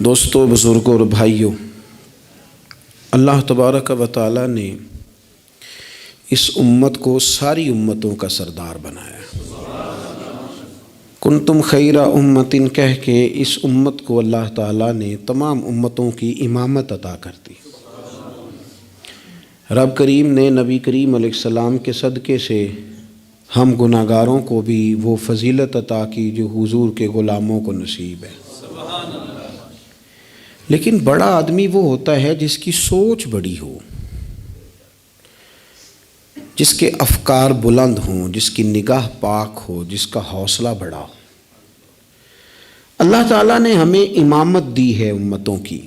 دوستو، بزرگوں اور بھائیوں، اللہ تبارک و تعالیٰ نے اس امت کو ساری امتوں کا سردار بنایا۔ کنتم خیر امت کہہ کے اس امت کو اللہ تعالیٰ نے تمام امتوں کی امامت عطا کر دی۔ رب کریم نے نبی کریم علیہ السلام کے صدقے سے ہم گناہگاروں کو بھی وہ فضیلت عطا کی جو حضور کے غلاموں کو نصیب ہے۔ لیکن بڑا آدمی وہ ہوتا ہے جس کی سوچ بڑی ہو، جس کے افکار بلند ہوں، جس کی نگاہ پاک ہو، جس کا حوصلہ بڑا ہو۔ اللہ تعالیٰ نے ہمیں امامت دی ہے امتوں کی،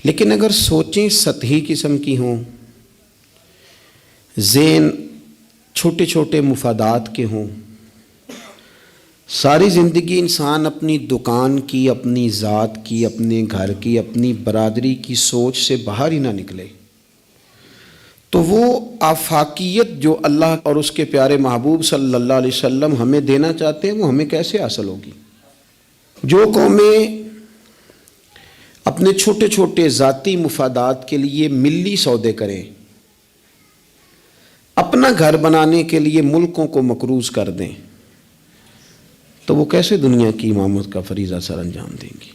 لیکن اگر سوچیں سطحی قسم کی ہوں، ذہن چھوٹے چھوٹے مفادات کے ہوں، ساری زندگی انسان اپنی دکان کی، اپنی ذات کی، اپنے گھر کی، اپنی برادری کی سوچ سے باہر ہی نہ نکلے، تو وہ آفاقیت جو اللہ اور اس کے پیارے محبوب صلی اللہ علیہ وسلم ہمیں دینا چاہتے ہیں وہ ہمیں کیسے حاصل ہوگی؟ جو قومیں اپنے چھوٹے چھوٹے ذاتی مفادات کے لیے ملی سودے کریں، اپنا گھر بنانے کے لیے ملکوں کو مقروض کر دیں، تو وہ کیسے دنیا کی امامت کا فریضہ سر انجام دیں گی؟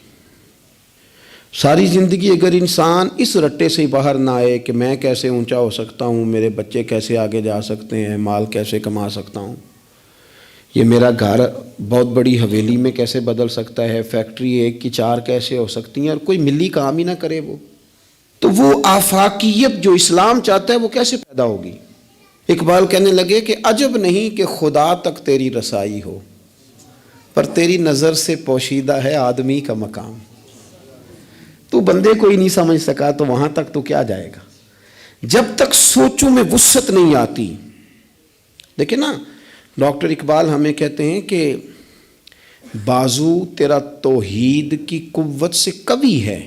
ساری زندگی اگر انسان اس رٹے سے باہر نہ آئے کہ میں کیسے اونچا ہو سکتا ہوں، میرے بچے کیسے آگے جا سکتے ہیں، مال کیسے کما سکتا ہوں، یہ میرا گھر بہت بڑی حویلی میں کیسے بدل سکتا ہے، فیکٹری ایک کی 4 کیسے ہو سکتی ہیں، اور کوئی ملی کام ہی نہ کرے تو وہ آفاقیت جو اسلام چاہتا ہے وہ کیسے پیدا ہوگی؟ اقبال کہنے لگے کہ عجب نہیں کہ خدا تک تیری رسائی ہو، پر تیری نظر سے پوشیدہ ہے آدمی کا مقام۔ تو بندے کو ہی نہیں سمجھ سکا تو وہاں تک تو کیا جائے گا؟ جب تک سوچوں میں وسعت نہیں آتی۔ دیکھیں نا، ڈاکٹر اقبال ہمیں کہتے ہیں کہ بازو تیرا توحید کی قوت سے قوی ہے،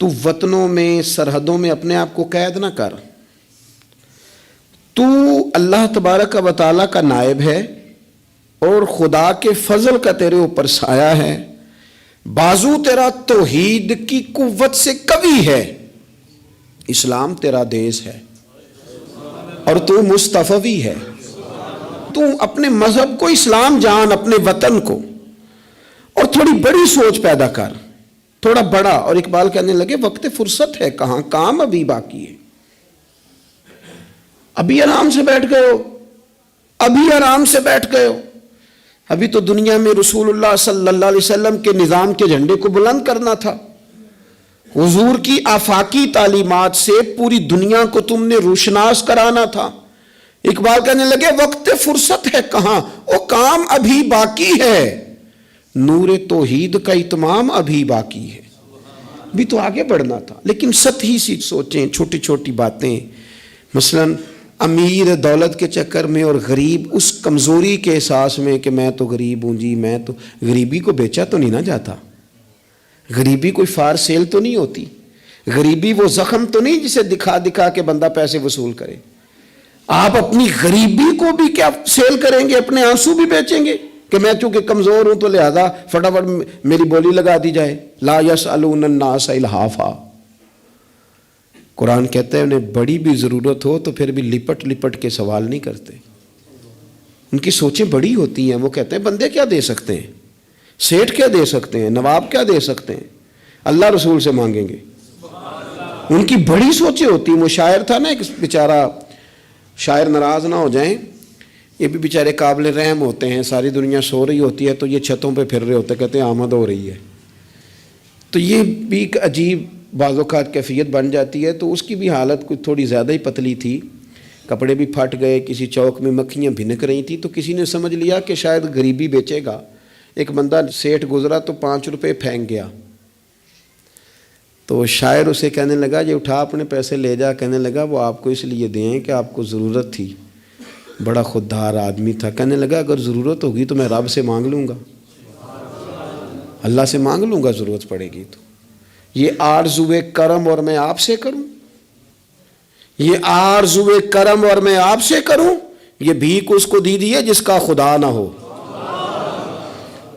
تو وطنوں میں، سرحدوں میں اپنے آپ کو قید نہ کر، تو اللہ تبارک و تعالیٰ کا نائب ہے اور خدا کے فضل کا تیرے اوپر سایہ ہے، بازو تیرا توحید کی قوت سے قوی ہے، اسلام تیرا دیس ہے اور تو مصطفی ہے۔ تو اپنے مذہب کو اسلام جان، اپنے وطن کو، اور تھوڑی بڑی سوچ پیدا کر، تھوڑا بڑا۔ اور اقبال کہنے لگے وقت فرصت ہے کہاں، کام ابھی باقی ہے۔ ابھی آرام سے بیٹھ گئے ہو، ابھی آرام سے بیٹھ گئے ہو، ابھی تو دنیا میں رسول اللہ صلی اللہ علیہ وسلم کے نظام کے جھنڈے کو بلند کرنا تھا، حضور کی آفاقی تعلیمات سے پوری دنیا کو تم نے روشناس کرانا تھا۔ اقبال کہنے لگے وقت فرصت ہے کہاں، وہ کام ابھی باقی ہے، نور توحید کا اتمام ابھی باقی ہے۔ بھی تو آگے بڑھنا تھا، لیکن سطحی سی سوچیں، چھوٹی چھوٹی باتیں، مثلاً امیر دولت کے چکر میں اور غریب اس کمزوری کے احساس میں کہ میں تو غریب ہوں جی، میں تو، غریبی کو بیچا تو نہیں نہ جاتا، غریبی کوئی فار سیل تو نہیں ہوتی، غریبی وہ زخم تو نہیں جسے دکھا دکھا کے بندہ پیسے وصول کرے۔ آپ اپنی غریبی کو بھی کیا سیل کریں گے؟ اپنے آنسو بھی بیچیں گے کہ میں چونکہ کمزور ہوں تو لہذا فٹافٹ میری بولی لگا دی جائے؟ لا یسألون الناس الحافا۔ قرآن کہتا ہے انہیں بڑی بھی ضرورت ہو تو پھر بھی لپٹ لپٹ کے سوال نہیں کرتے، ان کی سوچیں بڑی ہوتی ہیں۔ وہ کہتے ہیں بندے کیا دے سکتے ہیں، سیٹھ کیا دے سکتے ہیں، نواب کیا دے سکتے ہیں، اللہ رسول سے مانگیں گے۔ ان کی بڑی سوچیں ہوتی ہیں۔ وہ شاعر تھا نا ایک بیچارہ، شاعر ناراض نہ ہو جائیں، یہ بھی بیچارے قابل رحم ہوتے ہیں، ساری دنیا سو رہی ہوتی ہے تو یہ چھتوں پہ پھر رہے ہوتے، کہتے ہیں آمد ہو رہی ہے، تو یہ بھی ایک عجیب بعض اوقات کیفیت بن جاتی ہے۔ تو اس کی بھی حالت کچھ تھوڑی زیادہ ہی پتلی تھی، کپڑے بھی پھٹ گئے، کسی چوک میں مکھیاں بھنک رہی تھیں، تو کسی نے سمجھ لیا کہ شاید غریبی بیچے گا۔ ایک بندہ سیٹھ گزرا تو 5 روپے پھینک گیا، تو شاعر اسے کہنے لگا یہ اٹھا اپنے پیسے لے جا، کہنے لگا وہ آپ کو اس لیے دیں کہ آپ کو ضرورت تھی، بڑا خوددار آدمی تھا۔ کہنے لگا اگر ضرورت ہوگی تو میں رب سے مانگ لوں گا، اللہ سے مانگ لوں گا ضرورت پڑے گی تو۔ یہ آرزوئے کرم اور میں آپ سے کروں، یہ آرزوئے کرم اور میں آپ سے کروں، یہ بھیک اس کو دی ہے جس کا خدا نہ ہو۔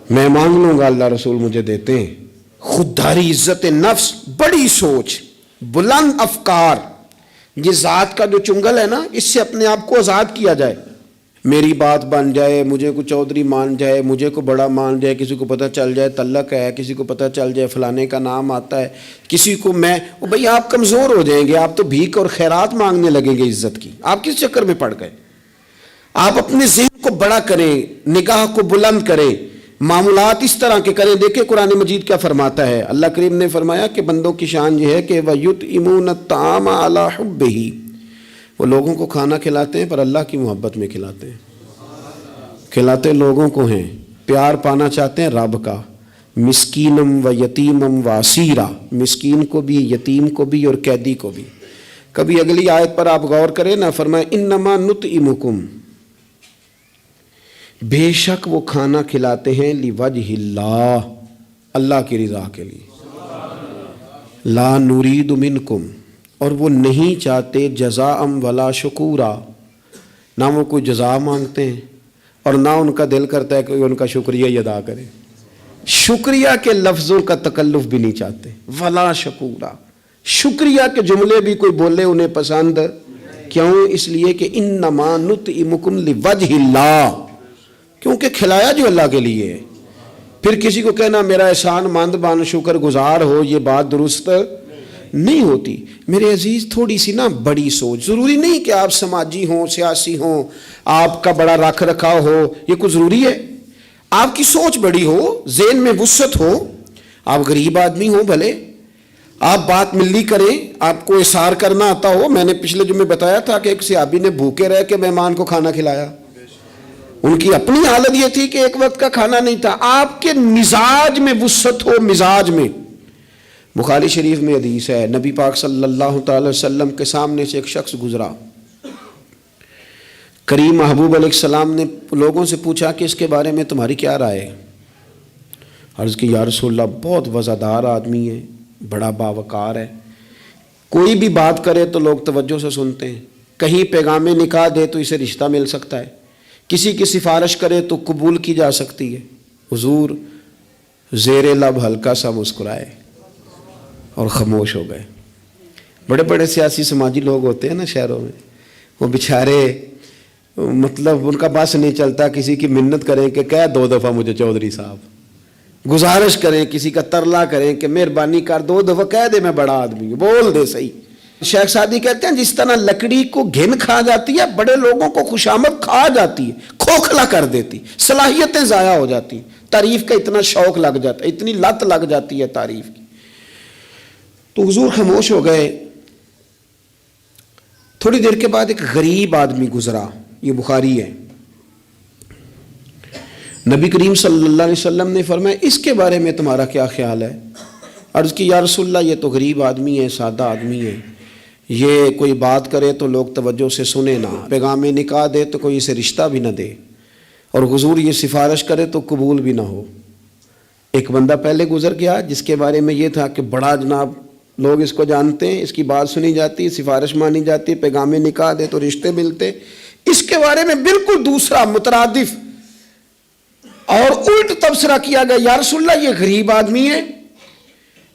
میں مانگ لوں گا اللہ رسول مجھے دیتے ہیں. خودداری، عزت نفس، بڑی سوچ، بلند افکار، یہ ذات کا جو چنگل ہے نا، اس سے اپنے آپ کو آزاد کیا جائے. میری بات بن جائے، مجھے کو چودھری مان جائے، مجھے کو بڑا مان جائے، کسی کو پتہ چل جائے تعلق ہے، کسی کو پتہ چل جائے فلانے کا نام آتا ہے، کسی کو میں بھئی آپ کمزور ہو جائیں گے، آپ تو بھیک اور خیرات مانگنے لگیں گے عزت کی. آپ کس چکر میں پڑ گئے؟ آپ اپنے ذہن کو بڑا کریں، نگاہ کو بلند کریں، معاملات اس طرح کے کریں. دیکھیں قرآن مجید کیا فرماتا ہے. اللہ کریم نے فرمایا کہ بندوں کی شان یہ ہے کہ وَيُطْعِمُونَ الطَّعَامَ عَلَىٰ حُبِّهِ، وہ لوگوں کو کھانا کھلاتے ہیں پر اللہ کی محبت میں کھلاتے ہیں. کھلاتے لوگوں کو ہیں، پیار پانا چاہتے ہیں رب کا. مسکینم و یتیمم و اسیرا، مسکین کو بھی، یتیم کو بھی اور قیدی کو بھی. کبھی اگلی آیت پر آپ غور کریں نا، فرمائے انما نطعمکم، بے شک وہ کھانا کھلاتے ہیں لوجہ اللہ، اللہ کی رضا کے لیے. لا نرید منکم، اور وہ نہیں چاہتے جزاء ولا شکورا، نہ وہ کوئی جزا مانگتے ہیں اور نہ ان کا دل کرتا ہے کہ ان کا شکریہ ہی ادا کرے. شکریہ کے لفظوں کا تکلف بھی نہیں چاہتے. ولا شکورا، شکریہ کے جملے بھی کوئی بولے انہیں پسند کیوں؟ اس لیے کہ انما نطعمکم لوجہ اللہ، کیونکہ کھلایا جو اللہ کے لیے ہے. پھر کسی کو کہنا میرا احسان مند بن، شکر گزار ہو، یہ بات درست نہیں ہوتی. میرے عزیز تھوڑی سی نا بڑی سوچ، ضروری نہیں کہ آپ سماجی ہوں، سیاسی ہوں، آپ کا بڑا رکھ رکھاؤ ہو، یہ کچھ ضروری ہے. آپ کی سوچ بڑی ہو، ذہن میں وسعت ہو، آپ غریب آدمی ہوں بھلے، آپ بات ملی کریں، آپ کو اثار کرنا آتا ہو. میں نے پچھلے جمعے بتایا تھا کہ ایک صحابی نے بھوکے رہ کے مہمان کو کھانا کھلایا. ان کی اپنی حالت یہ تھی کہ ایک وقت کا کھانا نہیں تھا. آپ کے مزاج میں وسعت ہو، مزاج میں. بخاری شریف میں حدیث ہے، نبی پاک صلی اللہ تعالی وسلم کے سامنے سے ایک شخص گزرا. کریم محبوب علیہ السلام نے لوگوں سے پوچھا کہ اس کے بارے میں تمہاری کیا رائے ہے؟ عرض کی یا رسول اللہ بہت وزادار آدمی ہے، بڑا باوقار ہے، کوئی بھی بات کرے تو لوگ توجہ سے سنتے ہیں، کہیں پیغام نکاح دے تو اسے رشتہ مل سکتا ہے، کسی کی سفارش کرے تو قبول کی جا سکتی ہے. حضور زیر لب ہلکا سا مسکرائے اور خاموش ہو گئے. بڑے بڑے سیاسی سماجی لوگ ہوتے ہیں نا شہروں میں، وہ بیچارے مطلب ان کا بس نہیں چلتا، کسی کی منت کریں کہ کہہ 2 دفعہ مجھے چودھری صاحب، گزارش کریں، کسی کا ترلا کریں کہ مہربانی کر 2 دفعہ کہہ دے میں بڑا آدمی ہوں، بول دے صحیح. شیخ سعدی کہتے ہیں جس طرح لکڑی کو گھن کھا جاتی ہے، بڑے لوگوں کو خوشامد کھا جاتی ہے، کھوکھلا کر دیتی، صلاحیتیں ضائع ہو جاتی، تعریف کا اتنا شوق لگ جاتا ہے، اتنی لت لگ جاتی ہے تعریف کی. تو حضور خاموش ہو گئے. تھوڑی دیر کے بعد ایک غریب آدمی گزرا، یہ بخاری ہے. نبی کریم صلی اللہ علیہ وسلم نے فرمایا اس کے بارے میں تمہارا کیا خیال ہے؟ عرض کی یا رسول اللہ یہ تو غریب آدمی ہے، سادہ آدمی ہے، یہ کوئی بات کرے تو لوگ توجہ سے سنے نہ، پیغام نکاح دے تو کوئی اسے رشتہ بھی نہ دے، اور حضور یہ سفارش کرے تو قبول بھی نہ ہو. ایک بندہ پہلے گزر گیا جس کے بارے میں یہ تھا کہ بڑا جناب، لوگ اس کو جانتے ہیں، اس کی بات سنی جاتی، سفارش مانی جاتی، پیغام نکاح دے تو رشتے ملتے. اس کے بارے میں بالکل دوسرا مترادف اور الٹ تبصرہ کیا گیا، یا رسول اللہ یہ غریب آدمی ہے،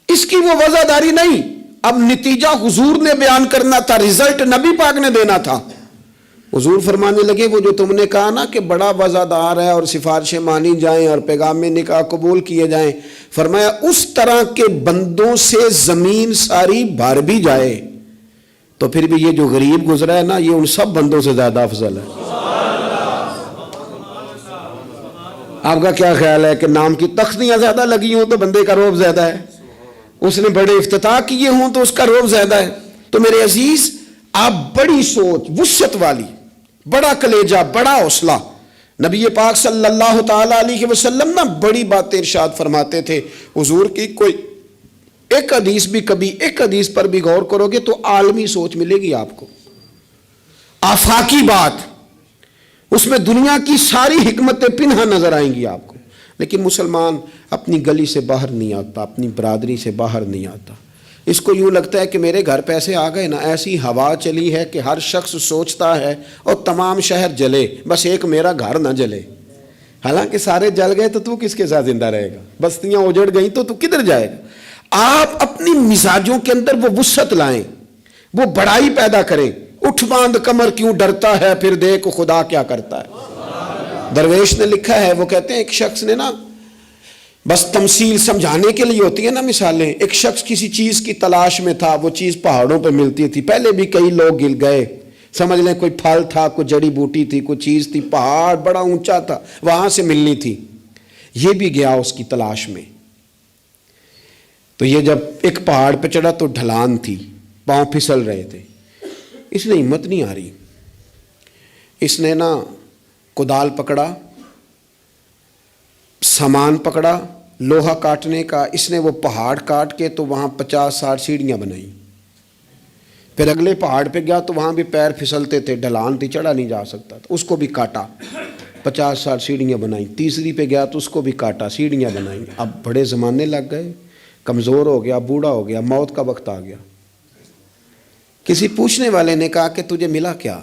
اس کی وہ وزاداری نہیں. اب نتیجہ حضور نے بیان کرنا تھا، رزلٹ نبی پاک نے دینا تھا. حضور فرمانے لگے وہ جو تم نے کہا نا کہ بڑا وزادار ہے اور سفارشیں مانی جائیں اور پیغام نکاح قبول کیے جائیں، فرمایا اس طرح کے بندوں سے زمین ساری بھر بھی جائے تو پھر بھی یہ جو غریب گزرا ہے نا، یہ ان سب بندوں سے زیادہ افضل ہے. آپ کا کیا خیال ہے کہ نام کی تختیاں زیادہ لگی ہوں تو بندے کا رعب زیادہ ہے، اس نے بڑے افتتاح کیے ہوں تو اس کا رعب زیادہ ہے؟ تو میرے عزیز آپ بڑی سوچ، وسعت والی، بڑا کلیجہ، بڑا حوصلہ. نبی پاک صلی اللہ تعالی علیہ وسلم نا بڑی باتیں ارشاد فرماتے تھے. حضور کی کوئی ایک حدیث بھی، کبھی ایک حدیث پر بھی غور کرو گے تو عالمی سوچ ملے گی آپ کو، آفاقی بات، اس میں دنیا کی ساری حکمتیں پنہا نظر آئیں گی آپ کو. لیکن مسلمان اپنی گلی سے باہر نہیں آتا، اپنی برادری سے باہر نہیں آتا. اس کو یوں لگتا ہے کہ میرے گھر پیسے آ گئے نا، ایسی ہوا چلی ہے کہ ہر شخص سوچتا ہے اور تمام شہر جلے، بس ایک میرا گھر نہ جلے. حالانکہ سارے جل گئے تو کس کے ساتھ زندہ رہے گا؟ بستیاں اجڑ گئیں تو کدھر جائے گا؟ آپ اپنی مزاجوں کے اندر وہ وسعت لائیں، وہ بڑائی پیدا کریں۔ اٹھ باندھ کمر کیوں ڈرتا ہے، پھر دیکھ خدا کیا کرتا ہے۔ درویش نے لکھا ہے، وہ کہتے ہیں ایک شخص نے نا، بس تمثیل سمجھانے کے لیے ہوتی ہے نا مثالیں، ایک شخص کسی چیز کی تلاش میں تھا، وہ چیز پہاڑوں پہ ملتی تھی، پہلے بھی کئی لوگ گر گئے، سمجھ لیں کوئی پھل تھا، کوئی جڑی بوٹی تھی، کوئی چیز تھی، پہاڑ بڑا اونچا تھا، وہاں سے ملنی تھی، یہ بھی گیا اس کی تلاش میں۔ تو یہ جب ایک پہاڑ پہ چڑھا تو ڈھلان تھی، پاؤں پھسل رہے تھے، اس نے ہمت نہیں آ رہی، اس نے نا کدال پکڑا، سامان پکڑا لوہا کاٹنے کا، اس نے وہ پہاڑ کاٹ کے تو وہاں 50-60 سیڑھیاں بنائیں۔ پھر اگلے پہاڑ پہ گیا تو وہاں بھی پیر پھسلتے تھے، ڈھلان تھی، چڑھا نہیں جا سکتا تھا، اس کو بھی کاٹا، 50-60 سیڑھیاں بنائیں۔ تیسری پہ گیا تو اس کو بھی کاٹا، سیڑھیاں بنائیں۔ اب بڑے زمانے لگ گئے، کمزور ہو گیا، بوڑھا ہو گیا، موت کا وقت آ گیا۔ کسی پوچھنے والے نے کہا کہ تجھے ملا کیا؟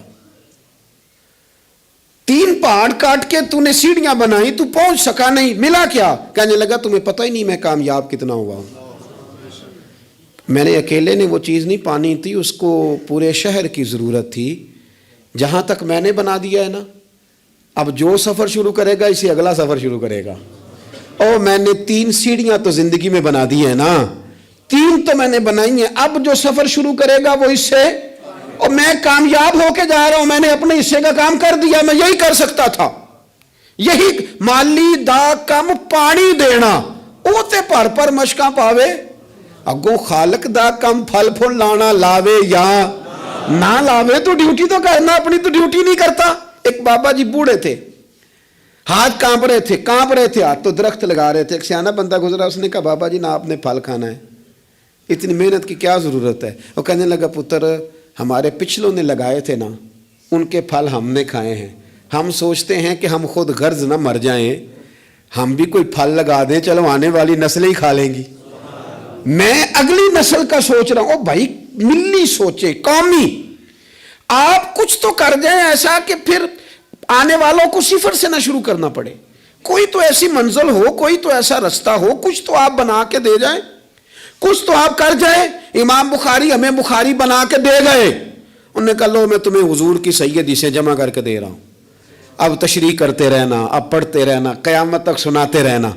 3 پہاڑ کاٹ کے تو نے سیڑھیاں بنائی، تو پہنچ سکا نہیں، ملا کیا؟ کہنے لگا تمہیں پتہ ہی نہیں میں کامیاب کتنا ہوا ہوں۔ میں نے اکیلے نے وہ چیز نہیں پانی تھی، اس کو پورے شہر کی ضرورت تھی، جہاں تک میں نے بنا دیا ہے نا، اب جو سفر شروع کرے گا اسی اگلا سفر شروع کرے گا۔ اور میں نے 3 سیڑھیاں تو زندگی میں بنا دی ہے نا، 3 تو میں نے بنائی ہیں، اب جو سفر شروع کرے گا وہ اس سے، اور میں کامیاب ہو کے جا رہا ہوں، میں نے اپنے حصے کا کام کر دیا، میں یہی کر سکتا تھا، یہی مالی دا کم پانی دینا، اوتے پر مشکاں پاوے، اگوں خالق دا کم پھل پھل لانا، لاوے یا نہ لاوے تو ڈیوٹی تو کرنا، اپنی تو ڈیوٹی نہیں کرتا۔ ایک بابا جی بوڑھے تھے، ہاتھ کانپ رہے تھے ہاتھ، تو درخت لگا رہے تھے، ایک سیانہ بندہ گزرا، اس نے کہا بابا جی نہ آپ نے پھل کھانا ہے، اتنی محنت کی کیا ضرورت ہے؟ وہ کہنے لگا پتر ہمارے پچھلوں نے لگائے تھے نا، ان کے پھل ہم نے کھائے ہیں، ہم سوچتے ہیں کہ ہم خود غرض نہ مر جائیں، ہم بھی کوئی پھل لگا دیں، چلو آنے والی نسلیں ہی کھا لیں گی، میں اگلی نسل کا سوچ رہا ہوں۔ بھائی ملی سوچے، قومی، آپ کچھ تو کر جائیں ایسا کہ پھر آنے والوں کو صفر سے نہ شروع کرنا پڑے، کوئی تو ایسی منزل ہو، کوئی تو ایسا رستہ ہو، کچھ تو آپ بنا کے دے جائیں، کچھ تو آپ کر جائیں۔ امام بخاری ہمیں بخاری بنا کے دے گئے، انہوں نے کہا لو میں تمہیں حضور کی سیدی سے جمع کر کے دے رہا ہوں، اب تشریح کرتے رہنا، اب پڑھتے رہنا، قیامت تک سناتے رہنا۔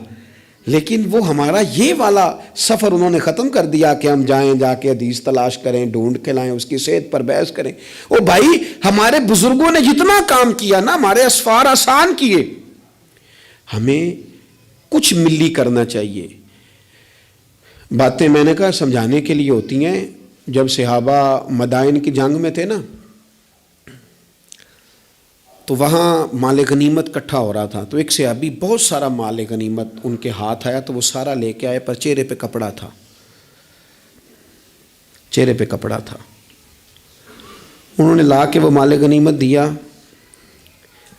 لیکن وہ ہمارا یہ والا سفر انہوں نے ختم کر دیا کہ ہم جائیں، جا کے حدیث تلاش کریں، ڈھونڈ کے لائیں، اس کی صحت پر بحث کریں۔ او بھائی ہمارے بزرگوں نے جتنا کام کیا نا، ہمارے اسفار آسان کیے، ہمیں کچھ ملی کرنا چاہیے۔ باتیں میں نے کہا سمجھانے کے لیے ہوتی ہیں۔ جب صحابہ مدائن کی جنگ میں تھے نا، تو وہاں مال غنیمت کٹھا ہو رہا تھا، تو ایک صحابی بہت سارا مال غنیمت ان کے ہاتھ آیا، تو وہ سارا لے کے آئے، پر چہرے پہ کپڑا تھا، چہرے پہ کپڑا تھا۔ انہوں نے لا کے وہ مال غنیمت دیا،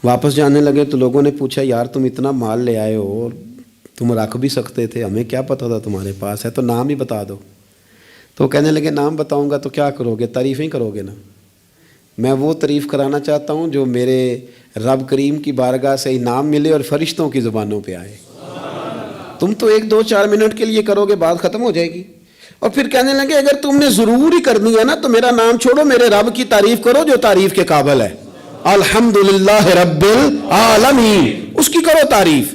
واپس جانے لگے تو لوگوں نے پوچھا یار تم اتنا مال لے آئے ہو، تم رکھ بھی سکتے تھے، ہمیں کیا پتہ تھا تمہارے پاس ہے، تو نام ہی بتا دو۔ تو کہنے لگے نام بتاؤں گا تو کیا کرو گے، تعریفیں کرو گے نا، میں وہ تعریف کرانا چاہتا ہوں جو میرے رب کریم کی بارگاہ سے انعام ملے اور فرشتوں کی زبانوں پہ آئے۔ تم تو 1-2-4 منٹ کے لیے کرو گے، بات ختم ہو جائے گی۔ اور پھر کہنے لگے اگر تم نے ضرور ہی کرنی ہے نا تو میرا نام چھوڑو، میرے رب کی تعریف کرو جو تعریف کے قابل ہے، الحمدللہ رب العالمین، اس کی کرو تعریف۔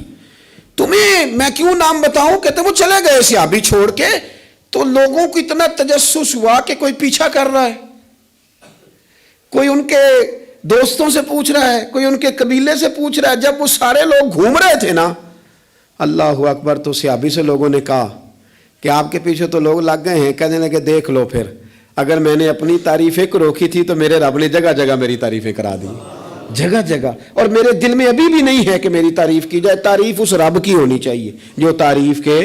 تمہیں میں کیوں نام بتاؤں؟ کہتے وہ چلے گئے صحابی چھوڑ کے، تو لوگوں کو اتنا تجسس ہوا کہ کوئی پیچھا کر رہا ہے، کوئی ان کے دوستوں سے پوچھ رہا ہے، کوئی ان کے قبیلے سے پوچھ رہا ہے۔ جب وہ سارے لوگ گھوم رہے تھے نا، اللہ اکبر، تو صحابی سے لوگوں نے کہا کہ آپ کے پیچھے تو لوگ لگ گئے ہیں۔ کہنے لگے دیکھ لو پھر، اگر میں نے اپنی تعریفیں روکی تھی تو میرے رب نے جگہ جگہ میری تعریفیں کرا دی، جگہ جگہ، اور میرے دل میں ابھی بھی نہیں ہے کہ میری تعریف کی جائے۔ تعریف اس رب کی ہونی چاہیے جو تعریف کے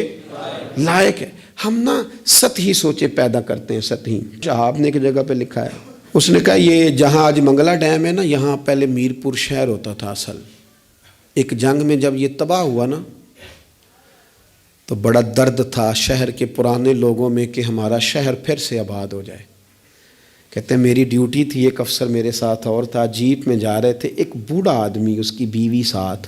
لائق ہے۔ ہم نا سطحی سوچے پیدا کرتے ہیں، سطحی۔ شہاب نے ایک جگہ پہ لکھا ہے، اس نے کہا یہ جہاں آج منگلا ڈیم ہے نا، یہاں پہلے میرپور شہر ہوتا تھا اصل۔ ایک جنگ میں جب یہ تباہ ہوا نا تو بڑا درد تھا شہر کے پرانے لوگوں میں کہ ہمارا شہر پھر سے آباد ہو جائے۔ کہتے ہیں میری ڈیوٹی تھی، ایک افسر میرے ساتھ اور تھا، جیپ میں جا رہے تھے، ایک بوڑھا آدمی، اس کی بیوی ساتھ،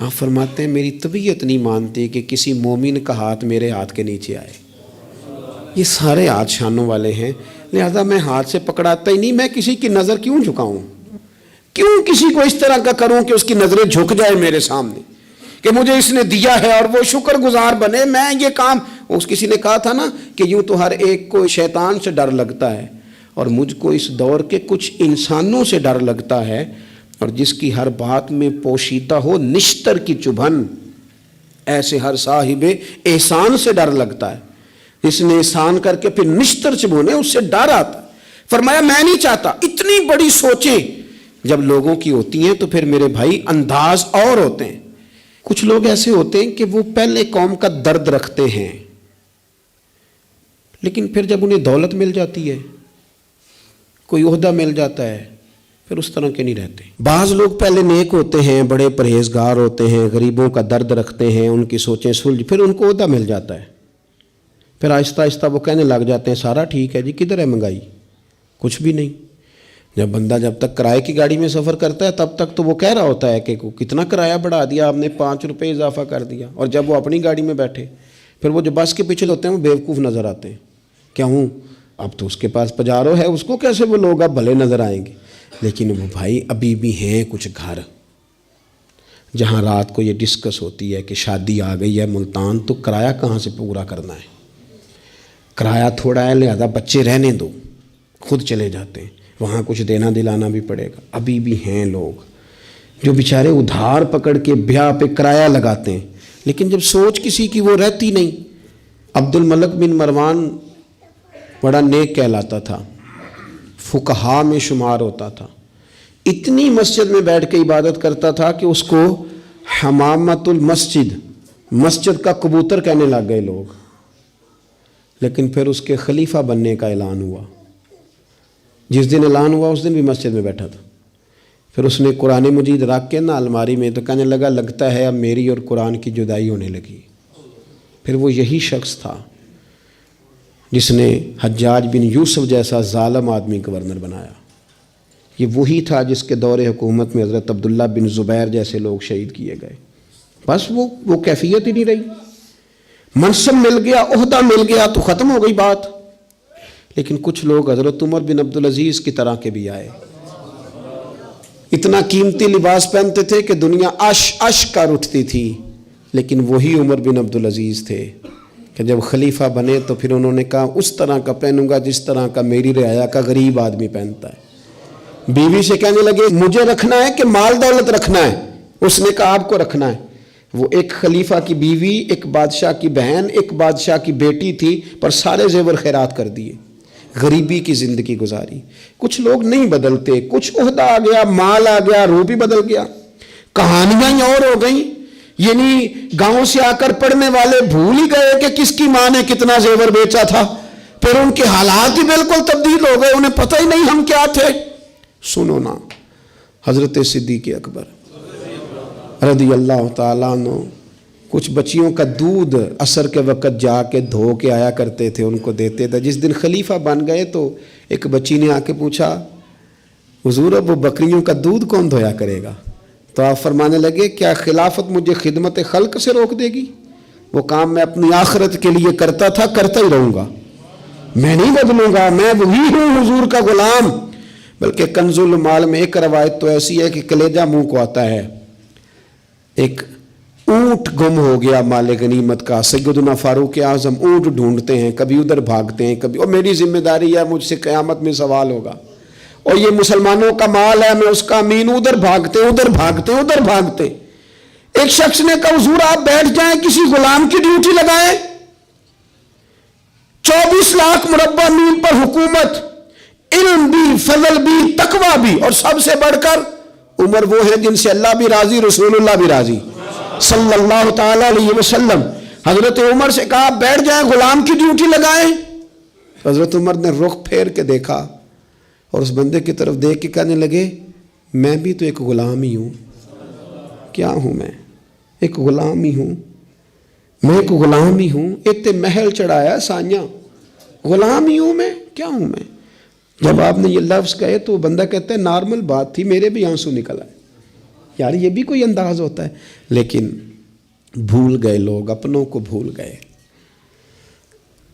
آپ فرماتے ہیں میری طبیعت نہیں مانتی کہ کسی مومن کا ہاتھ میرے ہاتھ کے نیچے آئے. یہ سارے ہاتھ شانوں والے ہیں، لہذا میں ہاتھ سے پکڑاتا ہی نہیں. میں کسی کی نظر کیوں جھکاؤں؟ کیوں کسی کو اس طرح کا کروں کہ اس کی نظریں جھک جائے میرے سامنے کہ مجھے اس نے دیا ہے اور وہ شکر گزار بنے. میں یہ کام، اس کسی نے کہا تھا نا کہ یوں تو ہر ایک کو شیطان سے ڈر لگتا ہے، اور مجھ کو اس دور کے کچھ انسانوں سے ڈر لگتا ہے، اور جس کی ہر بات میں پوشیدہ ہو نشتر کی چبھن، ایسے ہر صاحب احسان سے ڈر لگتا ہے. اس نے احسان کر کے پھر نشتر چبھونے، اس سے ڈر آتا. فرمایا میں نہیں چاہتا. اتنی بڑی سوچیں جب لوگوں کی ہوتی ہیں تو پھر میرے بھائی انداز اور ہوتے ہیں. کچھ لوگ ایسے ہوتے ہیں کہ وہ پہلے قوم کا درد رکھتے ہیں، لیکن پھر جب انہیں دولت مل جاتی ہے، کوئی عہدہ مل جاتا ہے، پھر اس طرح کے نہیں رہتے. بعض لوگ پہلے نیک ہوتے ہیں، بڑے پرہیزگار ہوتے ہیں، غریبوں کا درد رکھتے ہیں، ان کی سوچیں سلجھ، پھر ان کو عہدہ مل جاتا ہے، پھر آہستہ آہستہ وہ کہنے لگ جاتے ہیں سارا ٹھیک ہے جی، کدھر ہے مہنگائی؟ کچھ بھی نہیں. جب تک کرائے کی گاڑی میں سفر کرتا ہے تب تک تو وہ کہہ رہا ہوتا ہے کہ کتنا کرایہ بڑھا دیا آپ نے، 5 روپے اضافہ کر دیا. اور جب وہ اپنی گاڑی میں بیٹھے پھر وہ جو بس کے پیچھے ہوتے ہیں وہ بیوقوف نظر آتے ہیں. کیا ہوں اب تو اس کے پاس پجارو ہے، اس کو کیسے وہ لوگ اب بھلے نظر آئیں گے. لیکن وہ بھائی ابھی بھی ہیں کچھ گھر جہاں رات کو یہ ڈسکس ہوتی ہے کہ شادی آ گئی ہے ملتان، تو کرایہ کہاں سے پورا کرنا ہے؟ کرایہ تھوڑا ہے لہذا بچے رہنے دو، خود چلے جاتے ہیں، وہاں کچھ دینا دلانا بھی پڑے گا. ابھی بھی ہیں لوگ جو بیچارے ادھار پکڑ کے بیاہ پہ کرایہ لگاتے ہیں، لیکن جب سوچ کسی کی وہ رہتی نہیں. عبد الملک بن مروان بڑا نیک کہلاتا تھا، فقہا میں شمار ہوتا تھا. اتنی مسجد میں بیٹھ کے عبادت کرتا تھا کہ اس کو حمامت المسجد، مسجد کا کبوتر کہنے لگ گئے لوگ. لیکن پھر اس کے خلیفہ بننے کا اعلان ہوا. جس دن اعلان ہوا اس دن بھی مسجد میں بیٹھا تھا. پھر اس نے قرآن مجید رکھ کے نا الماری میں، تو کہنے لگتا ہے اب میری اور قرآن کی جدائی ہونے لگی. پھر وہ یہی شخص تھا جس نے حجاج بن یوسف جیسا ظالم آدمی گورنر بنایا. یہ وہی تھا جس کے دور حکومت میں حضرت عبداللہ بن زبیر جیسے لوگ شہید کیے گئے. بس وہ کیفیت ہی نہیں رہی. منصب مل گیا، عہدہ مل گیا تو ختم ہو گئی بات. لیکن کچھ لوگ حضرت عمر بن عبدالعزیز کی طرح کے بھی آئے، اتنا قیمتی لباس پہنتے تھے کہ دنیا عش کر اٹھتی تھی، لیکن وہی عمر بن عبدالعزیز تھے کہ جب خلیفہ بنے تو پھر انہوں نے کہا اس طرح کا پہنوں گا جس طرح کا میری رعایا کا غریب آدمی پہنتا ہے. بیوی سے کہنے لگے مجھے رکھنا ہے کہ مال دولت رکھنا ہے؟ اس نے کہا آپ کو رکھنا ہے. وہ ایک خلیفہ کی بیوی، ایک بادشاہ کی بہن، ایک بادشاہ کی بیٹی تھی، پر سارے زیور خیرات کر دیے، غریبی کی زندگی گزاری. کچھ لوگ نہیں بدلتے، کچھ عہدہ آ گیا، مال آ گیا، روح بھی بدل گیا. کہانیاں ہی اور ہو گئیں. یعنی گاؤں سے آ کر پڑھنے والے بھول ہی گئے کہ کس کی ماں نے کتنا زیور بیچا تھا. پھر ان کے حالات ہی بالکل تبدیل ہو گئے، انہیں پتہ ہی نہیں ہم کیا تھے. سنو نا، حضرت صدیق اکبر رضی اللہ تعالیٰ عنہ کچھ بچیوں کا دودھ عصر کے وقت جا کے دھو کے آیا کرتے تھے، ان کو دیتے تھے. جس دن خلیفہ بن گئے تو ایک بچی نے آ کے پوچھا حضور اب وہ بکریوں کا دودھ کون دھویا کرے گا؟ تو آپ فرمانے لگے کیا خلافت مجھے خدمت خلق سے روک دے گی؟ وہ کام میں اپنی آخرت کے لیے کرتا تھا، کرتا ہی رہوں گا، میں نہیں بدلوں گا، میں وہی ہوں حضور کا غلام. بلکہ کنز المال میں ایک روایت تو ایسی ہے کہ کلیجہ منہ کو آتا ہے. ایک اونٹ گم ہو گیا مال غنیمت کا. سیدنا فاروق اعظم اونٹ ڈھونڈتے ہیں، کبھی ادھر بھاگتے ہیں، کبھی اور میری ذمہ داری ہے، مجھ سے قیامت میں سوال ہوگا، اور یہ مسلمانوں کا مال ہے، میں اس کا امین. ادھر بھاگتے ادھر بھاگتے ادھر بھاگتے. ایک شخص نے کہا حضور آپ بیٹھ جائیں، کسی غلام کی ڈیوٹی لگائیں. 24 لاکھ مربع میل پر حکومت، علم بھی، فضل بھی، تقوی بھی، اور سب سے بڑھ کر عمر وہ ہے جن سے اللہ بھی راضی، رسول اللہ بھی راضی صلی اللہ تعالی علیہ وسلم. حضرت عمر سے کہا بیٹھ جائیں، غلام کی ڈیوٹی لگائیں. حضرت عمر نے رخ پھیر کے دیکھا اور اس بندے کی طرف دیکھ کے کہنے لگے میں بھی تو ایک غلام ہی ہوں. کیا ہوں میں؟ ایک غلام ہی ہوں. میں ایک غلام ہی ہوں. اتنے محل چڑھایا سانیاں، غلام ہی ہوں میں. کیا ہوں میں؟ جب آپ نے یہ لفظ کہے تو وہ بندہ کہتا ہے نارمل بات تھی، میرے بھی آنسو نکل آئے. یار یہ بھی کوئی انداز ہوتا ہے. لیکن بھول گئے لوگ، اپنوں کو بھول گئے،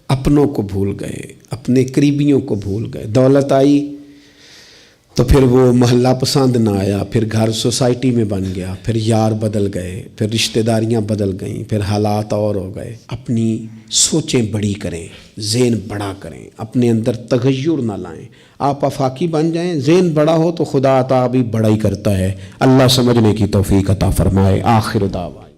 اپنوں کو بھول گئے، اپنے قریبیوں کو بھول گئے. دولت آئی تو پھر وہ محلہ پسند نہ آیا، پھر گھر سوسائٹی میں بن گیا، پھر یار بدل گئے، پھر رشتہ داریاں بدل گئیں، پھر حالات اور ہو گئے. اپنی سوچیں بڑی کریں، ذہن بڑا کریں، اپنے اندر تغیر نہ لائیں. آپ آفاقی بن جائیں، ذہن بڑا ہو تو خدا عطا بھی بڑا ہی کرتا ہے. اللہ سمجھنے کی توفیق عطا فرمائے. آخر دعوانا